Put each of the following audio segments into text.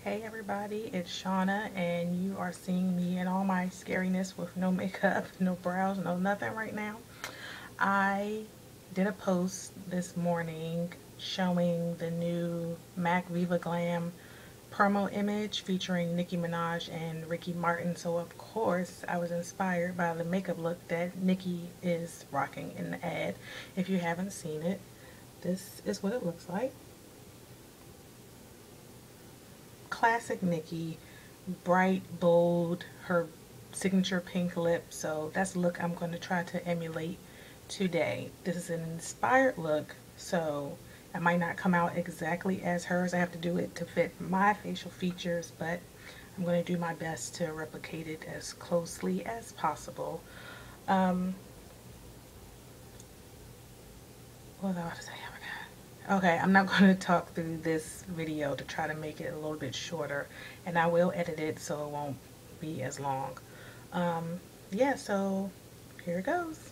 Hey everybody, it's Shauna, and you are seeing me in all my scariness with no makeup, no brows, no nothing right now. I did a post this morning showing the new MAC Viva Glam promo image featuring Nicki Minaj and Ricky Martin. So of course I was inspired by the makeup look that Nicki is rocking in the ad. If you haven't seen it, this is what it looks like. Classic Nicki, bright, bold, her signature pink lip. So that's the look I'm going to try to emulate today. This is an inspired look, so it might not come out exactly as hers. I have to do it to fit my facial features, but I'm going to do my best to replicate it as closely as possible. Um, what was I about to say? I forgot. Okay, I'm not going to talk through this video to try to make it a little bit shorter, and I will edit it so it won't be as long. Um, yeah, so here it goes.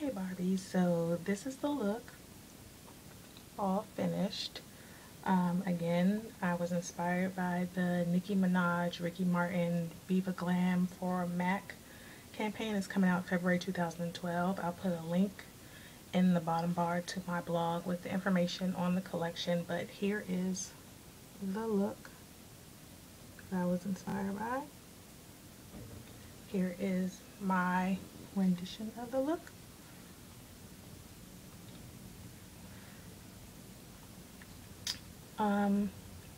Hey Barbie, so this is the look, all finished. Again, I was inspired by the Nicki Minaj, Ricky Martin, Viva Glam for Mac campaign. It's coming out February 2012. I'll put a link in the bottom bar to my blog with the information on the collection, but here is the look that I was inspired by. Here is my rendition of the look.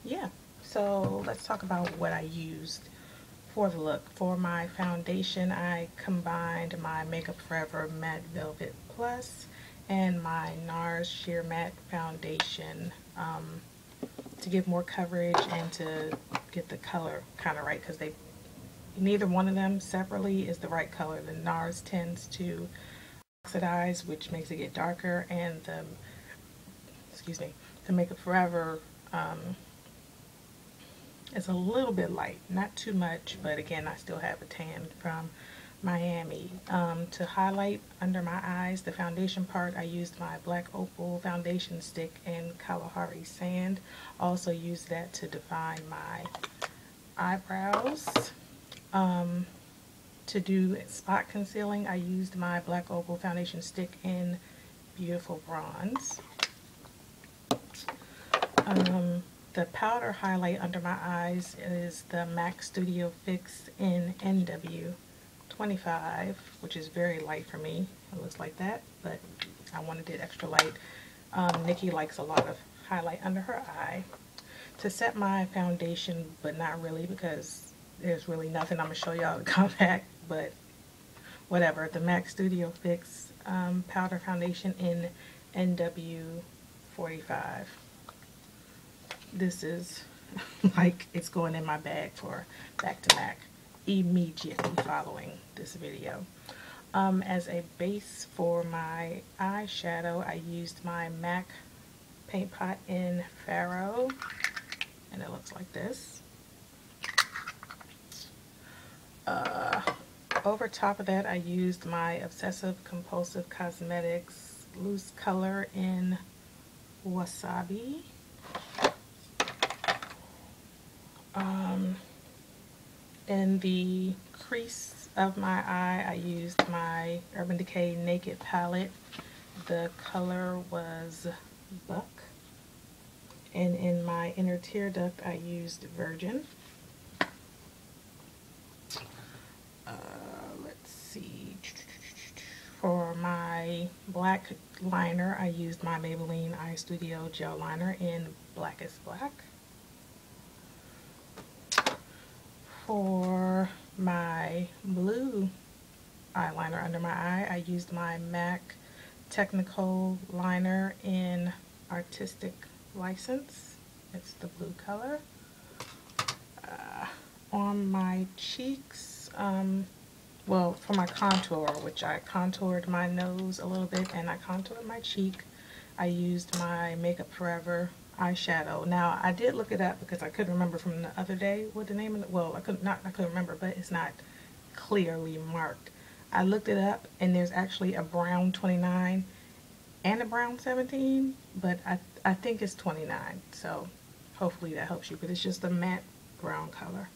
Yeah, so let's talk about what I used for the look. For my foundation, I combined my Makeup Forever Matte Velvet Plus and my NARS Sheer Matte Foundation to give more coverage and to get the color kind of right, because neither one of them separately is the right color. The NARS tends to oxidize, which makes it get darker, and the Makeup Forever is a little bit light, not too much, but again, I still have a tan from Miami. To highlight under my eyes, the foundation part, I used my Black Opal foundation stick in Kalahari Sand. Also used that to define my eyebrows. To do spot concealing, I used my Black Opal foundation stick in Beautiful Bronze. The powder highlight under my eyes is the MAC Studio Fix in NW25, which is very light for me. It looks like that, but I wanted it extra light. Nikki likes a lot of highlight under her eye. To set my foundation, but not really, because there's really nothing I'm going to show y'all to compact, but whatever. The MAC Studio Fix powder foundation in NW45. This is like it's going in my bag for back to MAC immediately following this video. As a base for my eyeshadow, I used my MAC paint pot in Pharaoh, and it looks like this. Over top of that, I used my Obsessive Compulsive Cosmetics loose color in Wasabi. In the crease of my eye, I used my Urban Decay Naked palette. The color was Buck. And in my inner tear duct, I used Virgin. Let's see. For my black liner, I used my Maybelline Eye Studio Gel Liner in Blackest Black. For my blue eyeliner under my eye, I used my MAC Technical Liner in Artistic License. It's the blue color. On my cheeks, well, for my contour, which I contoured my nose a little bit and I contoured my cheek, I used my Makeup Forever eyeshadow. Now, I did look it up because I couldn't remember from the other day what the name of it, well, I couldn't remember, but it's not clearly marked. I looked it up, and there's actually a brown 29 and a brown 17, but I think it's 29, so hopefully that helps you, but it's just a matte brown color.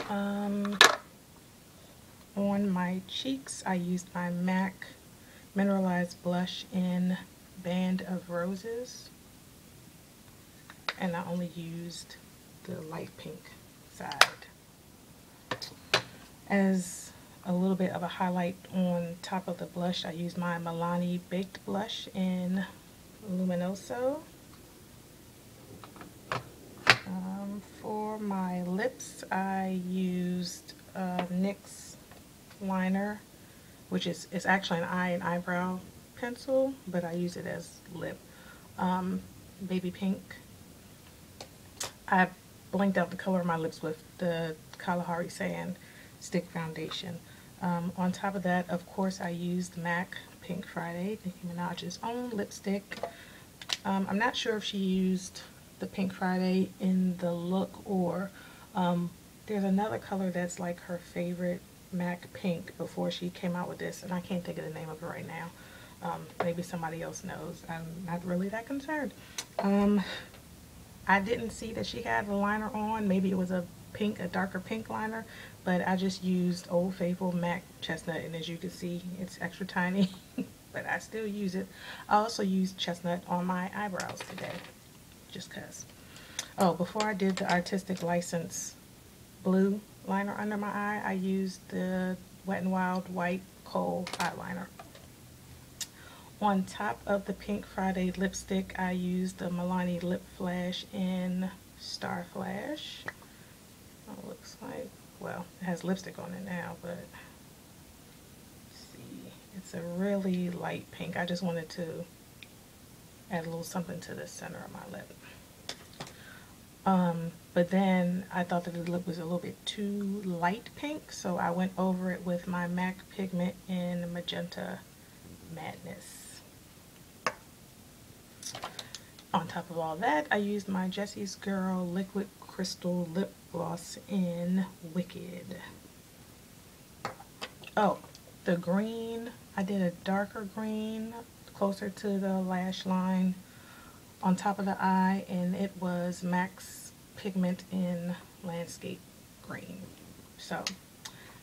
On my cheeks, I used my MAC Mineralized Blush in Band of Roses, and I only used the light pink side. As a little bit of a highlight on top of the blush, I used my Milani Baked Blush in Luminoso. For my lips, I used NYX liner, which is actually an eye and eyebrow pencil, but I use it as lip. Baby pink. I blanked out the color of my lips with the Kalahari Sand stick foundation. On top of that, of course, I used MAC Pink Friday, Nicki Minaj's own lipstick. I'm not sure if she used the Pink Friday in the look, or there's another color that's like her favorite MAC Pink before she came out with this, and I can't think of the name of it right now. Maybe somebody else knows. I'm not really that concerned. I didn't see that she had a liner on. Maybe it was a darker pink liner, but I just used Old Faithful MAC Chestnut, and as you can see, it's extra tiny, but I still use it. I also used Chestnut on my eyebrows today, just cause. Oh, before I did the Artistic License blue liner under my eye, I used the Wet n Wild White Kohl eyeliner. On top of the Pink Friday lipstick, I used the Milani Lip Flash in Star Flash. It looks like, well, it has lipstick on it now, but let's see, it's a really light pink. I just wanted to add a little something to the center of my lip. But then I thought that the lip was a little bit too light pink, so I went over it with my MAC pigment in Magenta Madness. On top of all that, I used my Jessie's Girl Liquid Crystal Lip Gloss in Wicked. Oh, the green, I did a darker green closer to the lash line on top of the eye, and it was MAC's pigment in Landscape Green. So,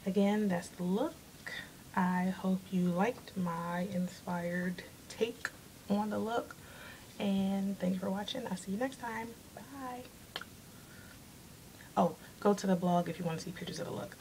again, that's the look. I hope you liked my inspired take on the look. And thanks for watching. I'll see you next time. Bye. Oh, go to the blog if you want to see pictures of the look.